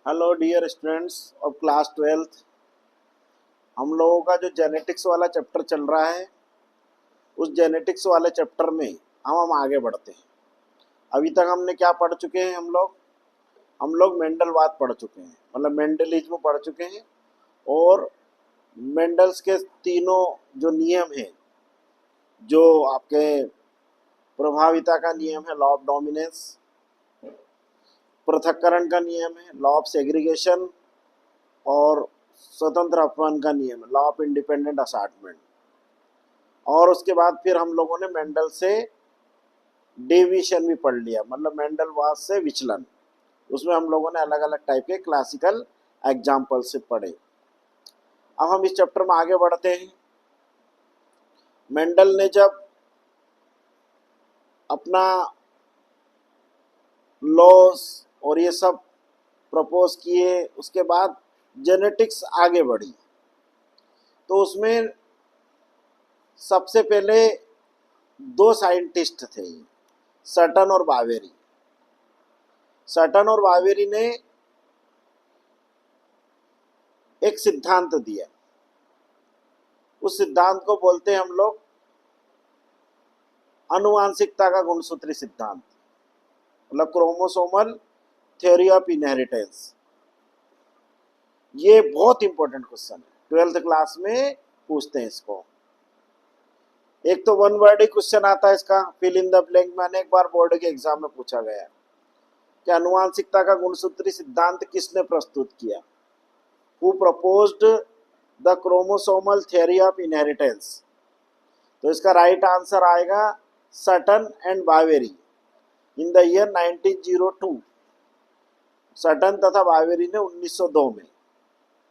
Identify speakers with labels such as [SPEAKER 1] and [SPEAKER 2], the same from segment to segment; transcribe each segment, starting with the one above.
[SPEAKER 1] Hello dear students of class 12th। हम लोगों का जो जेनेटिक्स वाला चैप्टर चल रहा है, उस जेनेटिक्स वाले चैप्टर में हम आगे बढ़ते हैं। अभी तक हमने क्या पढ़ चुके हैं? हम लोग मेंडलवाद पढ़ चुके हैं, मतलब मेंडलिज्म पढ़ चुके हैं। और मेंडल्स के तीनों जो नियम हैं, जो आपके प्रभाविता का नियम है लॉ ऑफ डोमिनेंस, पृथक्करण का नियम है लॉ ऑफ सेग्रीगेशन, और स्वतंत्र अपवन का नियम है लॉ ऑफ इंडिपेंडेंट असार्टमेंट। और उसके बाद फिर हम लोगों ने मेंडल से डेविएशन भी पढ़ लिया, मतलब मेंडलवाद से विचलन। उसमें हम लोगों ने अलग अलग टाइप के क्लासिकल एग्जाम्पल से पढ़े। अब हम इस चैप्टर में आगे बढ़ते हैं। मेंडल ने जब अपना लॉस और ये सब प्रपोज किए, उसके बाद जेनेटिक्स आगे बढ़ी। तो उसमें सबसे पहले दो साइंटिस्ट थे, सटन और बावेरी। सटन और बावेरी ने एक सिद्धांत दिया। उस सिद्धांत को बोलते हैं हम लोग आनुवांशिकता का गुणसूत्री सिद्धांत, मतलब क्रोमोसोमल थ्योरी ऑफ इनहेरिटेंस। ये बहुत इंपॉर्टेंट क्वेश्चन है, 12th क्लास में पूछते हैं इसको। एक तो वन वर्ड ही क्वेश्चन आता है इसका, फिल इन द ब्लैंक में अनेक बार बोर्ड के एग्जाम में पूछा गया है कि आनुवांशिकता का गुणसूत्री सिद्धांत किसने प्रस्तुत किया? Who proposed the chromosomal theory of inheritance? तो इसका राइट आंसर आएगा Sutton and Boveri in the year 1902। Sutton तथा बावेरी ने 1902 में।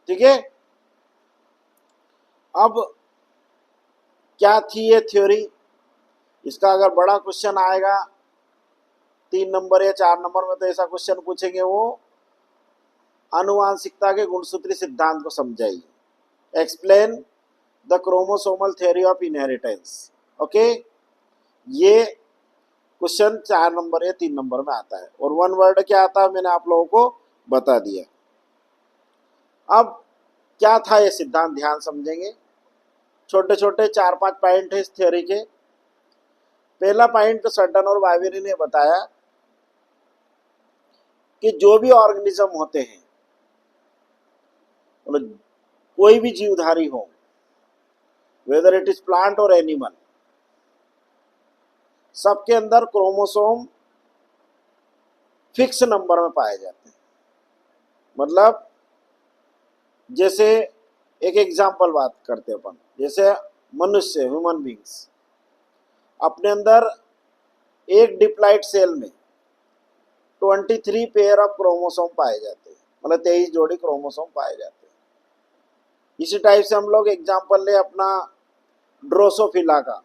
[SPEAKER 1] ठीक है। अब क्या थी ये थ्योरी? इसका अगर बड़ा क्वेश्चन आएगा 3 नंबर या 4 नंबर में, तो ऐसा क्वेश्चन पूछेंगे वो आनुवांशिकता के गुणसूत्री सिद्धांत को समझाइए। Explain the chromosomal theory of inheritance. Okay, ये क्वेश्चन 4 नंबर या 3 नंबर में आता है। और वन वर्ड क्या आता है मैंने आप लोगों को बता दिया। अब क्या था ये सिद्धांत, ध्यान समझेंगे। छोटे छोटे 4-5 पॉइंट है इस थ्योरी के। पहला पॉइंट तो सटन और बावेरी ने बताया कि जो भी ऑर्गेनिज्म होते हैं, मतलब कोई भी जीवधारी हो, वेदर इट इज प्लांट और एनिमल, सबके अंदर क्रोमोसोम फिक्स नंबर में पाए जाते हैं। मतलब जैसे एक एग्जांपल बात करते हैं अपन, जैसे मनुष्य, ह्यूमन बींग्स, अपने अंदर एक डिप्लॉइड सेल में 23 पेयर ऑफ क्रोमोसोम पाए जाते हैं, मतलब 23 जोड़ी क्रोमोसोम पाए जाते हैं। इसी टाइप से हम लोग एग्जांपल ले अपना ड्रोसोफिला का,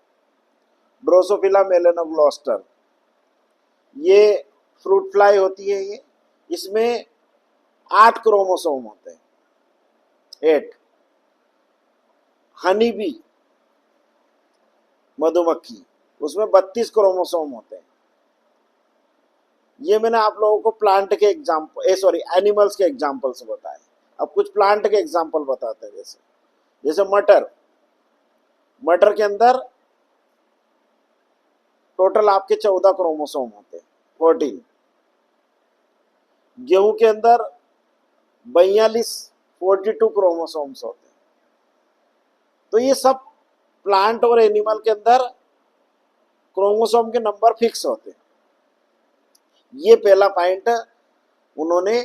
[SPEAKER 1] ड्रोसोफिला मेलेनोग्लोस्टर। ये फ्रूट फ्लाई होती है, ये इसमें 8 क्रोमोसोम होते हैं, 8। हनी बी, मधुमक्खी, उसमें 32 क्रोमोसोम होते हैं। ये मैंने आप लोगों को प्लांट के एग्जाम्पल, एनिमल्स के एग्जाम्पल से बताया। अब कुछ प्लांट के एग्जाम्पल बताते हैं। जैसे मटर के अंदर टोटल आपके 14 क्रोमोसोम होते हैं, 14। गेहूं के अंदर 42 क्रोमोसोम्स होते हैं। तो ये सब प्लांट और एनिमल के अंदर क्रोमोसोम के नंबर फिक्स होते हैं। ये पहला पॉइंट उन्होंने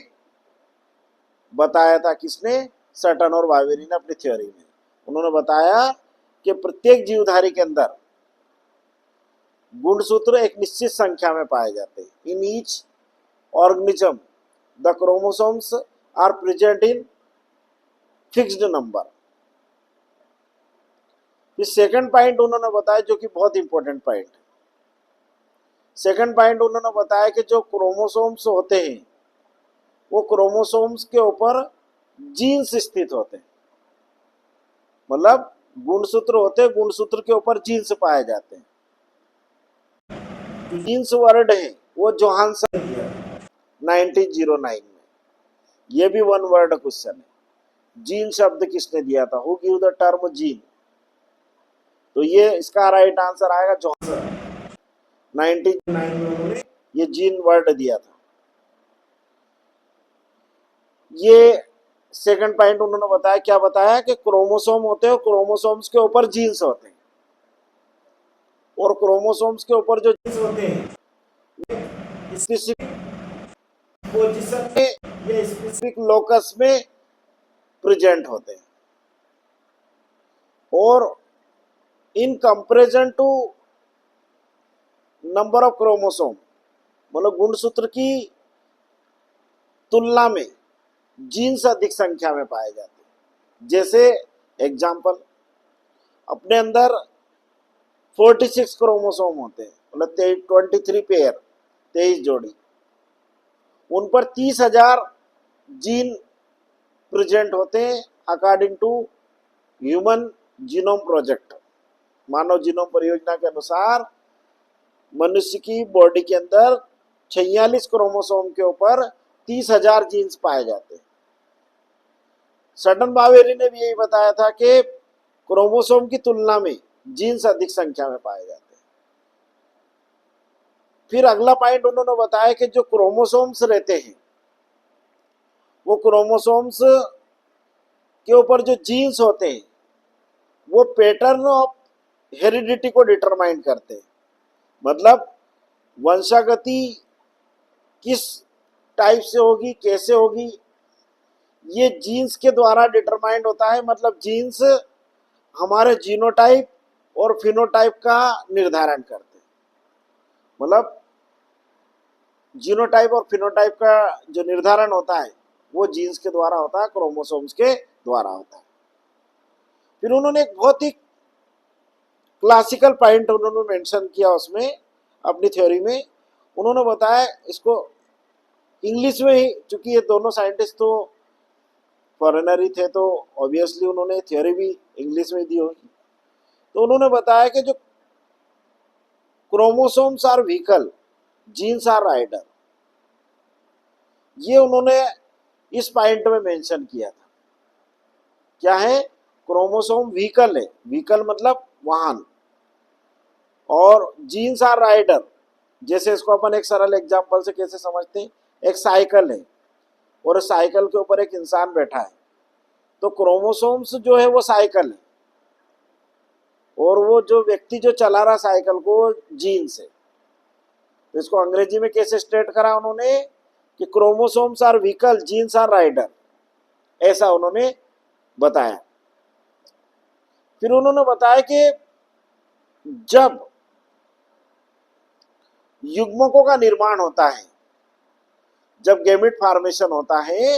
[SPEAKER 1] बताया था, किसने? सटन और बावेरी ने अपनी थ्योरी में। उन्होंने बताया कि प्रत्येक जीवधारी के अंदर गुणसूत्र एक निश्चित संख्या में पाए जाते हैं। In each organism the chromosomes are present in fixed number. ये सेकंड पॉइंट उन्होंने बताया, जो कि बहुत इंपॉर्टेंट पॉइंट है। सेकंड पॉइंट उन्होंने बताया कि जो क्रोमोसोम्स होते हैं, वो क्रोमोसोम्स के ऊपर जीन्स स्थित होते हैं। मतलब गुणसूत्र होते हैं, गुणसूत्र के ऊपर जीन्स पाए जाते हैं। जीन्स वर्ड है वो जोहानसन 1909 में। ये भी वन वर्ड क्वेश्चन है। जीन शब्द किसने दिया था? Who give the term gene? तो ये इसका राइट आंसर आएगा जॉनसन। 1909 में उन्होंने ये जीन वर्ड दिया था। ये सेकंड पॉइंट उन्होंने बताया, क्या बताया कि क्रोमोसोम होते हैं, क्रोमोसोम्स के ऊपर जीन्स होते हैं, और क्रोमोसोम्स के ऊपर जो जीन्स होते हैं स्पेसिफिक पोजीशन में या स्पेसिफिक लोकस में प्रेजेंट होते हैं, और in comparison to number of chromosome, मतलब गुणसूत्र की तुलना में जीन्स अधिक संख्या में पाए जाते हैं। जैसे एग्जाम्पल, अपने अंदर 46 क्रोमोसोम होते हैं, मतलब 23 पेयर, 23 जोड़ी, उन पर 30,000 जीन प्रेजेंट होते हैं according to human genome project. मानव जीनोम परियोजना के अनुसार मनुष्य की बॉडी के अंदर 46 क्रोमोसोम के ऊपर 30,000 जीन्स पाए जाते हैं। सटन बावेरी ने भी यही बताया था कि क्रोमोसोम की तुलना में जीन्स अधिक संख्या में पाए जाते हैं। फिर अगला पॉइंट उन्होंने बताया कि जो क्रोमोसोम्स रहते हैं, वो क्रोमोसोम्स के ऊपर जो जीन्स होते हैं वो पैटर्न ऑफ हेरिडिटी को डिटरमाइन करते हैं। मतलब वंशागति किस टाइप से होगी, कैसे होगी, ये जीन्स के द्वारा डिटरमाइंड होता है। मतलब जीन्स हमारे जीनोटाइप और फिनोटाइप का निर्धारण करते हैं। मतलब जीनोटाइप और फिनोटाइप का जो निर्धारण होता है वो जीन्स के द्वारा होता है, क्रोमोसोम्स के द्वारा होता है। फिर उन्होंने एक बहुत ही क्लासिकल पॉइंट उन्होंने मेंशन किया उसमें अपनी थ्योरी में। उन्होंने बताया इसको इंग्लिश में ही, चूंकि ये दोनों साइंटिस्ट तो फॉरेनर ही थे तो ऑब्वियसली उन्होंने थ्योरी भी इंग्लिश में दी होगी। तो उन्होंने बताया कि जो chromosomes are vehicle, genes are rider, ये उन्होंने इस पॉइंट में मेंशन किया था। क्या है? क्रोमोसोम व्हीकल है, व्हीकल मतलब वाहन, और जीन्स आर राइडर। जैसे इसको अपन एक सरल एग्जांपल से कैसे समझते हैं, एक साइकिल है और साइकिल के ऊपर एक इंसान बैठा है, तो क्रोमोसोम्स जो है वो साइकिल है, और वो जो व्यक्ति जो चला रहा साइकिल को जीन्स है। तो इसको अंग्रेजी में कैसे स्टेट करा उन्होंने कि chromosomes are vehicle, genes are rider, ऐसा उन्होंने बताया। फिर उन्होंने बताया कि जब युग्मकों का निर्माण होता है, जब गैमेट फॉर्मेशन होता है,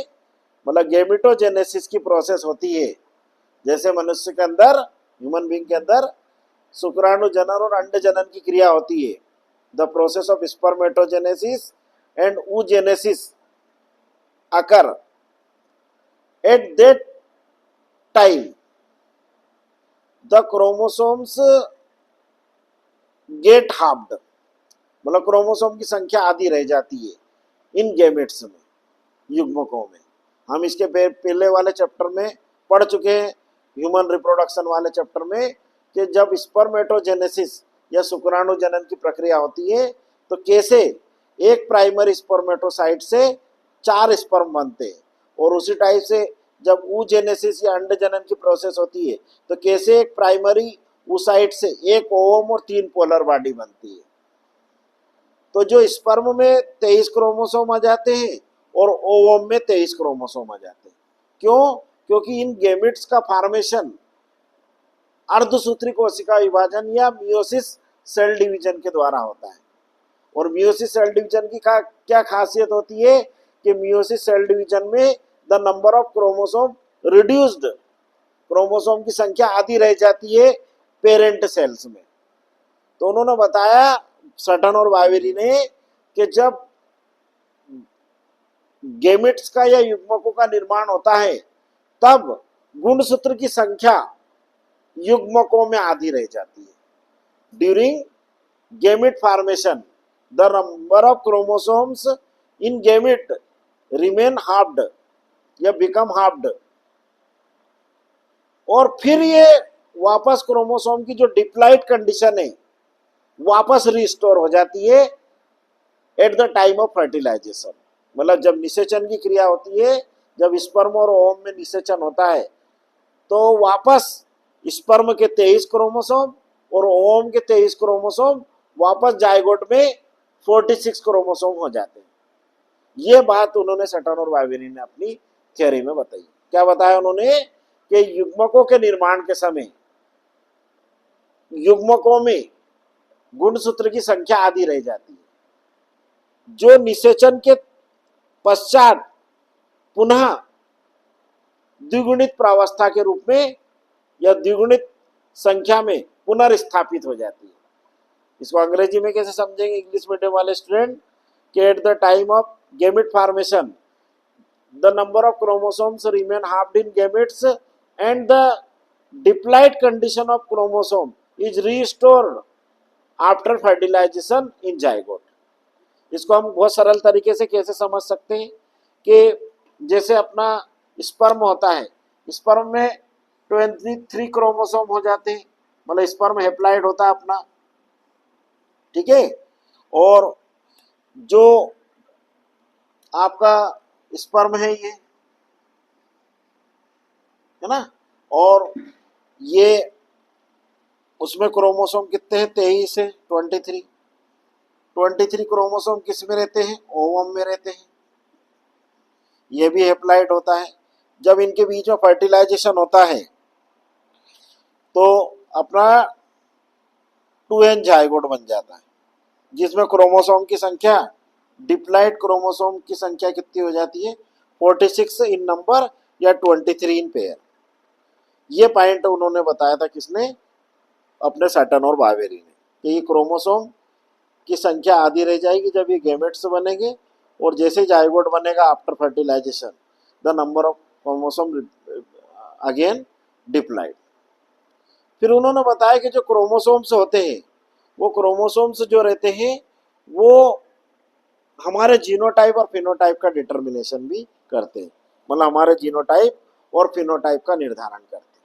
[SPEAKER 1] मतलब गैमेटोजेनेसिस की प्रोसेस होती है, जैसे मनुष्य के अंदर, ह्यूमन बीइंग के अंदर शुक्राणु जनन और अंड जनन की क्रिया होती है, the process of spermatogenesis and oogenesis occur at that time, the chromosomes get halved, मतलब क्रोमोसोम की संख्या आधी रह जाती है इन गैमेट्स में, युग्मकों में। हम इसके पहले वाले चैप्टर में पढ़ चुके हैं, ह्यूमन रिप्रोडक्शन वाले चैप्टर में, कि जब स्पर्मेटोजेनेसिस या शुक्राणु जनन की प्रक्रिया होती है तो कैसे एक प्राइमरी स्पर्मेटोसाइट से 4 स्पर्म बनते हैं, और उसी टाइप से जब oogenesis या अंड जनन की प्रोसेस होती है तो कैसे एक प्राइमरी oocyte से एक ओवम और 3 पोलर बॉडी बनती है। तो जो स्पर्म में 23 क्रोमोसोम आ जाते हैं और ओवम में 23 क्रोमोसोम आ जाते हैं। क्यों? क्योंकि इन गैमेट्स का फॉर्मेशन अर्धसूत्री कोशिका विभाजन या मियोसिस सेल डिवीजन के द्वारा होता है। और मियोसिस सेल डिवीजन की क्या खासियत होती है कि मियोसिस सेल डिवीजन में the number of chromosome reduced, chromosome की संख्या आधी रह जाती है पेरेंट सेल्स में। तो उन्होंने बताया, सटन और बावेरी ने, कि जब गैमेट्स का या युग्मकों का निर्माण होता है तब गुणसूत्र की संख्या युग्मकों में आधी रह जाती है। During gamete formation the number of chromosomes in gamete remain halved या बिकम हाफ्ड, और फिर ये वापस क्रोमोसोम की जो डिप्लॉइड कंडीशन है वापस रिस्टोर हो जाती है at the time of fertilisation. मतलब जब निषेचन की क्रिया होती है, जब स्पर्म और ओवम में निषेचन होता है, तो वापस स्पर्म के 23 क्रोमोसोम और ओवम के 23 क्रोमोसोम वापस जाइगोट में 46 क्रोमोसोम हो जाते हैं। ये बात उन्होंने सटन और वाइवेरी ने अपनी थ्योरी में बताई। क्या बताया उन्होंने कि युग्मकों के निर्माण के समय युग्मकों में गुणसूत्र की संख्या आधी रह जाती है, जो निषेचन के पश्चात पुनः द्विगुणित प्रावस्था के रूप में या द्विगुणित संख्या में पुनर्स्थापित हो जाती है। इसको अंग्रेजी में कैसे समझेंगे इंग्लिश मीडियम वाले स्टूडेंट, कि at the time of gamete formation the number of chromosomes remain halved in gametes and the diploid condition of chromosome is restored after fertilisation in zygote. इसको हम बहुत सरल तरीके से कैसे समझ सकते हैं कि जैसे अपना स्पर्म होता है, स्पर्म में 23 क्रोमोसोम हो जाते हैं, मतलब स्पर्म हेप्लाइड होता है अपना, ठीक है। और जो आपका स्पर्म है ये, है ना, और ये उसमें क्रोमोसोम कितने हैं, 23 है, 23 क्रोमोसोम किस में रहते हैं, ओवम में रहते हैं। ये भी हेप्लाइड होता है। जब इनके बीच में फर्टिलाइजेशन होता है तो अपना 2n जाइगोट बन जाता है, जिसमें क्रोमोसोम की संख्या, डिप्लॉइड क्रोमोसोम की संख्या कितनी हो जाती है, 46 इन नंबर या 23 इन पेयर। ये पॉइंट उन्होंने बताया था किसने, अपने सटन और बावेरी ने, कि ये क्रोमोसोम की संख्या आधी रह जाएगी जब ये गैमेट्स बनेंगे, और जैसे जाइगोट बनेगा after fertilisation the number of chromosome again diploid. फिर उन्होंने बताया कि जो क्रोमोसोम्स होते हैं, वो क्रोमोसोम्स जो रहते हैं वो हमारे जीनोटाइप और फिनोटाइप का डिटर्मिनेशन भी करते हैं, मतलब हमारे जीनोटाइप और फिनोटाइप का निर्धारण करते हैं,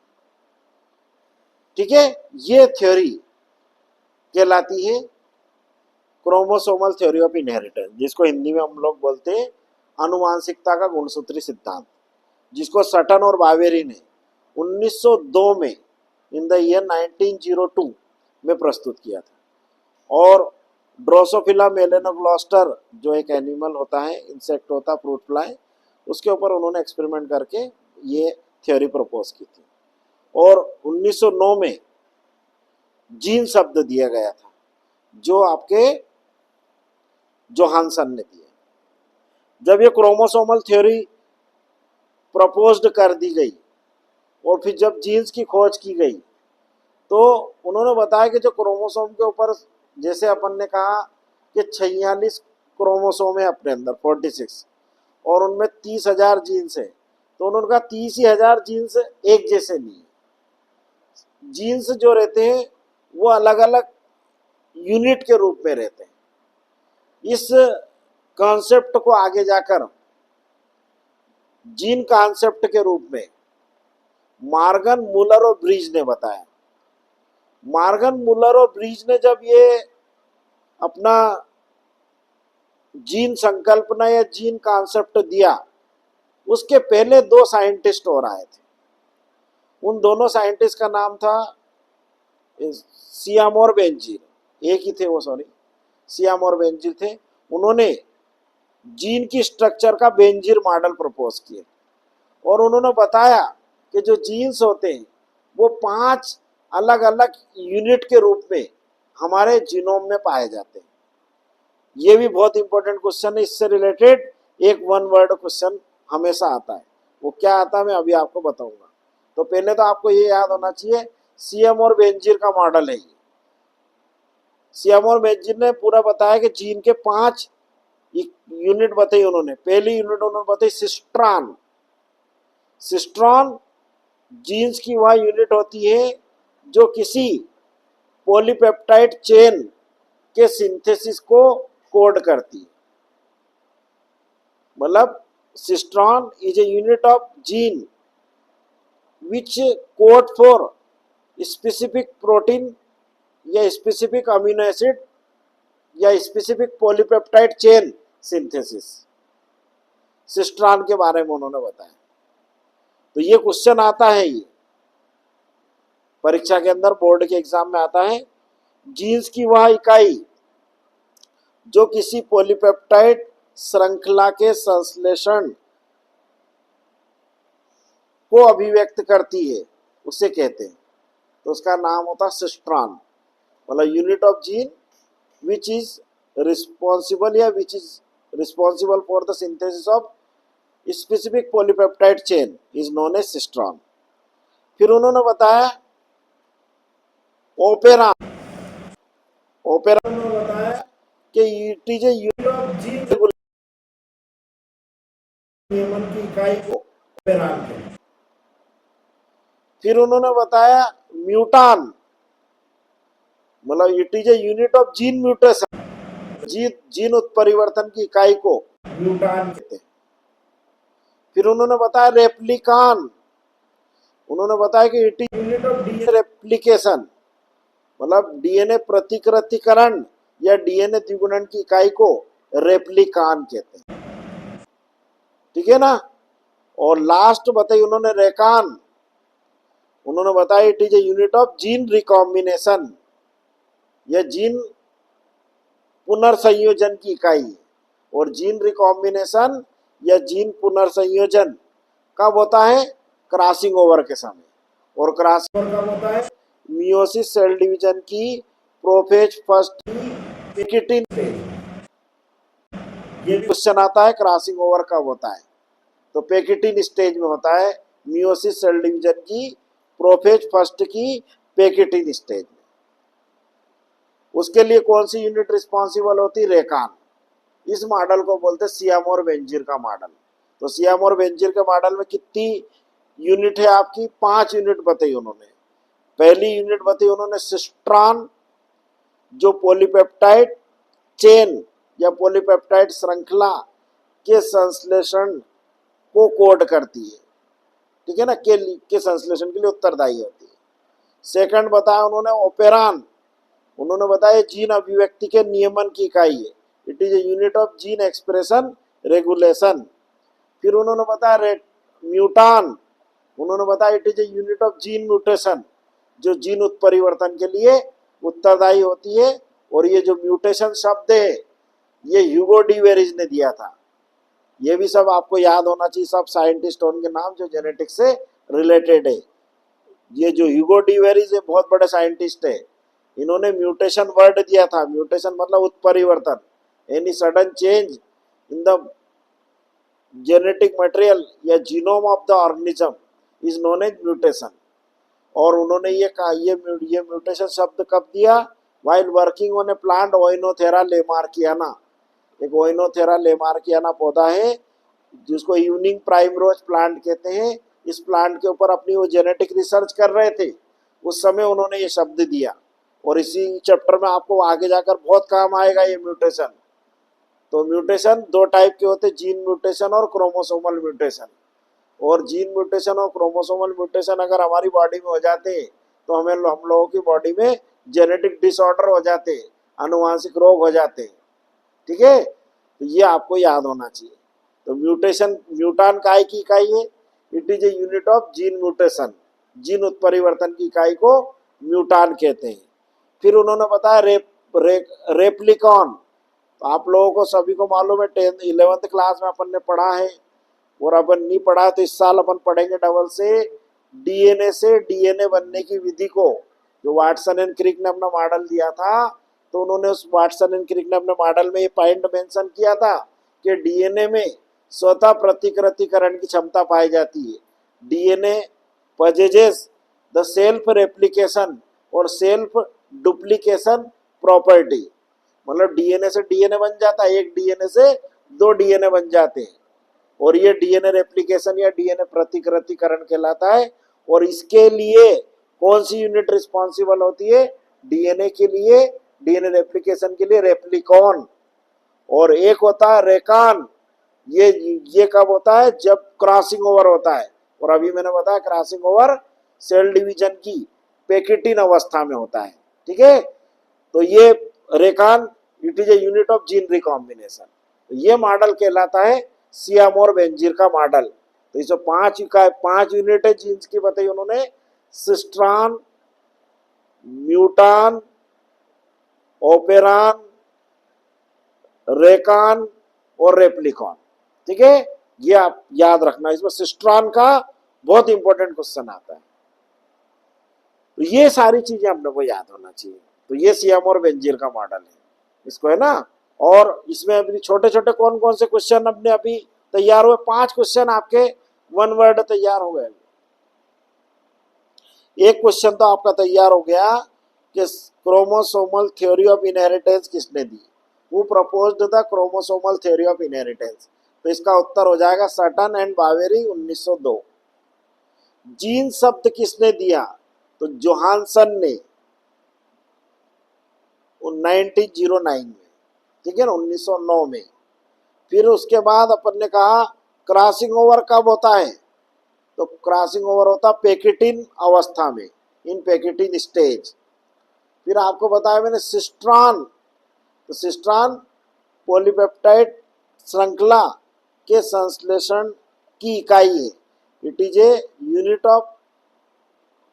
[SPEAKER 1] ठीक है। ये थ्योरी कहलाती है क्रोमोसोमल थ्योरी ऑफ इनहेरिटेंस, जिसको हिंदी में हम लोग बोलते हैं अनुवांशिकता का गुणसूत्री सिद्धांत, जिसको सटन और बावेरी ने 1902 में इन द ईयर 1902 में प्रस्तुत किया था। और ड्रोसोफिला मेलेनोग्लोस्टर जो एक एनिमल होता है, इंसेक्ट होता है, फ्रूट फ्लाई, उसके ऊपर उन्होंने एक्सपेरिमेंट करके ये थ्योरी प्रपोज की थी। और 1909 में जीन शब्द दिया गया था, जो आपके जोहानसन ने दिया। जब ये क्रोमोसोमल थ्योरी प्रपोज्ड कर दी गई और फिर जब जीन्स की खोज की गई, तो उन्होंने बताया कि जो क्रोमोसोम के ऊपर, जैसे अपन ने कहा कि 46 क्रोमोसोम है अपने अंदर, 46, और उनमें 30,000 जीन्स है, तो उन्होंने कहा 30,000 जीन्स एक जैसे नहीं है। जीन्स जो रहते हैं वो अलग अलग यूनिट के रूप में रहते हैं। इस कॉन्सेप्ट को आगे जाकर जीन कॉन्सेप्ट के रूप में मॉर्गन, मुलर और ब्रीज ने बताया। मॉर्गन, मुलर और ब्रीज ने जब ये अपना जीन संकल्पना या जीन कॉन्सेप्ट दिया, उसके पहले दो साइंटिस्ट और आए थे। उन दोनों साइंटिस्ट का नाम था सियामोर बेंजीर, एक ही थे वो, सॉरी, सियामोर बेंजीर थे। उन्होंने जीन की स्ट्रक्चर का बेंजीर मॉडल प्रपोज किया, और उन्होंने बताया कि जो जीन्स होते हैं वो 5 अलग अलग यूनिट के रूप में हमारे जीनोम में पाए जाते हैं। ये भी बहुत इंपॉर्टेंट क्वेश्चन है। इससे रिलेटेड एक 1 वर्ड क्वेश्चन हमेशा आता है, वो क्या आता है मैं अभी आपको बताऊंगा। तो पहले तो आपको ये याद होना चाहिए, सियामोर बेंजीर का मॉडल है ये। सियामोर बेंजीर ने पूरा बताया कि जीन के 5 यूनिट बताई उन्होंने। पहली यूनिट उन्होंने बताई सिस्ट्रॉन। सिस्ट्रॉन जीन्स की वह यूनिट होती है जो किसी पॉलीपेप्टाइड चेन के सिंथेसिस को कोड करती है। मतलब Cistron is a unit of gene which code for specific protein या स्पेसिफिक अमीनो एसिड या specific polypeptide chain synthesis. Cistron के बारे में उन्होंने बताया। तो ये क्वेश्चन आता है, ये परीक्षा के अंदर बोर्ड के एग्जाम में आता है। जीन्स की वह इकाई जो किसी पॉलीपेप्टाइड श्रृंखला के संश्लेषण को अभिव्यक्त करती है उसे कहते हैं। तो उसका नाम होता है सिस्ट्रॉन, मतलब unit of gene which is responsible या which is responsible for the synthesis of specific polypeptide chain is known as cistron. फिर उन्होंने बताया ओपेरान। ओपेरान में बताया कि it is a unit of gene नियमन की इकाई को ओपेरान कहते हैं। फिर उन्होंने बताया म्यूटान, मतलब it is a unit of gene mutation, gene उत्परिवर्तन की इकाई को म्यूटान कहते हैं। फिर उन्होंने बताया रेप्लिकान, उन्होंने बताया कि it is unit of DNA replication, मतलब डीएनए प्रतिकृतिकरण या डीएनए द्विगुणन की इकाई को रेप्लिकान कहते हैं। ठीक है ना। और लास्ट बताई उन्होंने रेकान, उन्होंने बताया it is a unit of gene recombination या जीन पुनर्संयोजन की इकाई। और जीन रिकॉम्बिनेशन या जीन पुनर्संयोजन कब होता है? क्रॉसिंग ओवर के समय। और क्रॉसिंग ओवर कब होता है? मियोसिस सेल डिवीजन की प्रोफेज फर्स्ट की पैकेटिन स्टेज। ये क्वेश्चन आता है क्रॉसिंग ओवर कब होता है? तो पैकेटिन स्टेज में होता है, मियोसिस सेल डिवीजन की प्रोफेज फर्स्ट की पैकेटिन स्टेज में। उसके लिए कौन सी यूनिट रिस्पॉन्सिबल होती? रेकान। इस मॉडल को बोलते हैं सियामोर वेंजीर का मॉडल। तो सियामोर वेंजीर के मॉडल में कितनी यूनिट है आपकी? 5 यूनिट बताई उन्होंने। पहली यूनिट बताई उन्होंने सिस्ट्रॉन, जो पॉलीपेप्टाइड चेन या पॉलीपेप्टाइड श्रृंखला के संश्लेषण को कोड करती है, ठीक है ना, के संश्लेषण के लिए उत्तरदायी होती है। सेकंड बताया उन्होंने ओपेरान, उन्होंने बताया जीन अभिव्यक्ति के नियमन की इकाई है, it is a unit of gene expression regulation. फिर उन्होंने बताया म्यूटान, उन्होंने बताया it is a unit of gene mutation, जो जीन उत्परिवर्तन के लिए उत्तरदायी होती है। और ये जो म्यूटेशन शब्द है ये ह्यूगो डी वेरिज ने दिया था। ये भी सब आपको याद होना चाहिए, सब साइंटिस्ट उनके नाम जो जेनेटिक्स से रिलेटेड है। ये जो ह्यूगो डी वेरिज है बहुत बड़े साइंटिस्ट है, इन्होंने म्यूटेशन वर्ड दिया था। म्यूटेशन मतलब उत्परिवर्तन, any sudden change in the genetic material या genome of the organism is known as mutation. और उन्होंने ये कहा ये म्यूटेशन शब्द कब दिया? While working on a plant Oenothera lamarckiana. एक ओइनोथेरा लेमार्कियाना पौधा है जिसको इवनिंग प्राइमरोज प्लांट कहते हैं। इस प्लांट के ऊपर अपनी वो जेनेटिक रिसर्च कर रहे थे, उस समय उन्होंने ये शब्द दिया। और इसी चैप्टर में आपको आगे जाकर बहुत काम आएगा ये म्यूटेशन। तो म्यूटेशन 2 टाइप के होते हैं, जीन म्यूटेशन और क्रोमोसोमल म्यूटेशन। और जीन म्यूटेशन और क्रोमोसोमल म्यूटेशन अगर हमारी बॉडी में हो जाते हैं तो हम लोगों की बॉडी में जेनेटिक डिसऑर्डर हो जाते हैं, आनुवांशिक रोग हो जाते हैं। ठीक है, तो ये आपको याद होना चाहिए। तो म्यूटेशन, म्यूटान काय की इकाई है? It is a unit of gene mutation, gene उत्परिवर्तन की इकाई को म्यूटान कहते हैं। फिर उन्होंने बताया रेप्लिकॉन। तो आप लोगों को सभी को मालूम है, 11th क्लास में अपन ने पढ़ा है। और अपन नहीं पढ़ा तो इस साल अपन पढ़ेंगे डबल से डीएनए बनने की विधि को, जो वाटसन एंड क्रिक ने अपना मॉडल दिया था। तो उन्होंने उस वाटसन एंड क्रिक ने अपने मॉडल में ये पॉइंट मेंशन किया था कि डीएनए में स्वतः प्रतिकृतिकरण की क्षमता पाई जाती है। डीएनए पजेजेस द सेल्फ रेप्लिकेशन और सेल्फ डुप्लीकेशन प्रॉपर्टी, मतलब डीएनए से डीएनए बन जाता है, एक डीएनए से 2 डीएनए बन जाते हैं। और ये डीएनए रेप्लिकेशन या डीएनए प्रतिकृतिकरण कहलाता है। और इसके लिए कौन सी यूनिट रिस्पॉन्सिबल होती है? डीएनए के लिए, डीएनए रेप्लिकेशन के लिए रेप्लिकॉन। और एक होता है रेकान, ये कब होता है? जब क्रॉसिंग ओवर होता है, और अभी मैंने बताया क्रॉसिंग ओवर सेल डिवीजन की पैकेटिन अवस्था में होता है। ठीक है, तो ये recon it is a unit of gene recombination. तो ये मॉडल कहलाता है सियामोर बेंजीर का मॉडल। तो इसमें 5 यूनिट है जीन्स की बताई उन्होंने, सिस्ट्रॉन, म्यूटान, ओपेरान, रेकान और रेप्लिकॉन। ठीक है, ये आप याद रखना। इसमें सिस्ट्रॉन का बहुत इंपॉर्टेंट क्वेश्चन आता है। तो ये सारी चीजें अपने को याद होना चाहिए। तो ये सियामोर बेंजीर का मॉडल है, इसको है ना। और इसमें अभी छोटे छोटे कौन कौन से क्वेश्चन अपने अभी तैयार हुए? 5 क्वेश्चन आपके 1 वर्ड तैयार हो गए। एक क्वेश्चन तो आपका तैयार हो गया कि क्रोमोसोमल थ्योरी ऑफ इनहेरिटेंस किसने दी? Who proposed the chromosomal theory of inheritance? तो इसका उत्तर हो जाएगा सटन एंड बावेरी 1902। जीन शब्द किसने दिया? तो जोहानसन ने 1909 में। ठीक है ना, 1909 में। फिर उसके बाद अपन ने कहा क्रॉसिंग ओवर कब होता है? तो क्रॉसिंग ओवर होता पैकेटिन अवस्था में, इन पैकेटिन स्टेज। फिर आपको बताया मैंने सिस्ट्रॉन, तो सिस्ट्रॉन पॉलीपेप्टाइड श्रृंखला के संश्लेषण की इकाई है। It is a unit of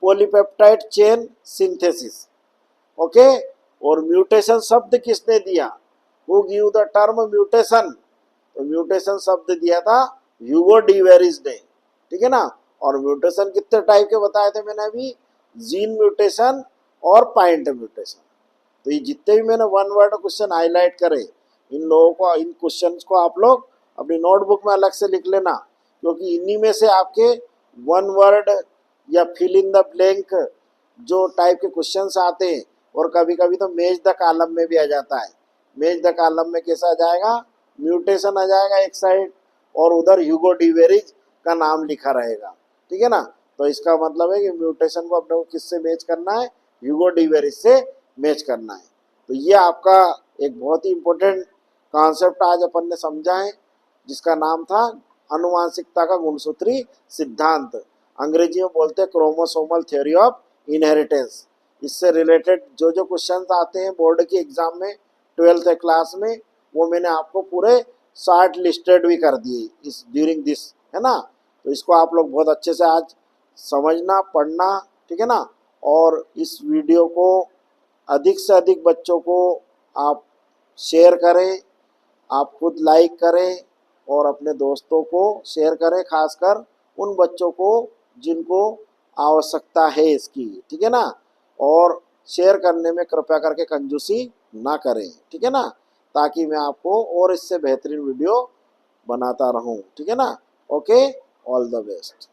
[SPEAKER 1] polypeptide chain synthesis. Okay, और म्यूटेशन शब्द किसने दिया? Who give the term mutation? तो म्यूटेशन शब्द दिया था ह्यूगो डी वेरिस ने। ठीक है ना। और म्यूटेशन कितने टाइप के बताए थे मैंने अभी? जीन म्यूटेशन और पॉइंट म्यूटेशन। तो ये जितने भी मैंने 1 वर्ड क्वेश्चन हाईलाइट करे, इन लोगों को, इन क्वेश्चंस को आप लोग अपनी नोटबुक में अलग से लिख लेना, क्योंकि इन्हीं में से आपके 1 वर्ड या फिल इन द ब्लैंक जो टाइप के क्वेश्चंस आते हैं। और कभी कभी तो मैच द कॉलम में भी आ जाता है। मैच द कॉलम में कैसा आ जाएगा? म्यूटेशन आ जाएगा एक साइड, और उधर ह्यूगो डी वेरिस का नाम लिखा रहेगा। ठीक है ना। तो इसका मतलब है कि म्यूटेशन को अपने को किससे मैच करना है? ह्यूगो डी वेरिस से मैच करना है। तो ये आपका एक बहुत ही इंपॉर्टेंट कॉन्सेप्ट आज अपन ने समझा है, जिसका नाम था अनुवांशिकता का गुणसूत्री सिद्धांत। अंग्रेजी में बोलते हैं क्रोमोसोमल थ्योरी ऑफ इनहेरिटेंस। इससे रिलेटेड जो जो क्वेश्चन आते हैं बोर्ड की एग्जाम में 12th क्लास में, वो मैंने आपको पूरे शॉर्ट लिस्टेड भी कर दिए इस ड्यूरिंग दिस, है ना। तो इसको आप लोग बहुत अच्छे से आज समझना, पढ़ना। ठीक है ना। और इस वीडियो को अधिक से अधिक बच्चों को आप शेयर करें, आप खुद लाइक करें, और अपने दोस्तों को शेयर करें, खासकर उन बच्चों को जिनको आवश्यकता है इसकी। ठीक है ना। और शेयर करने में कृपया करके कंजूसी ना करें। ठीक है ना, ताकि मैं आपको और इससे बेहतरीन वीडियो बनाता रहूं। ठीक है ना। Okay, all the best.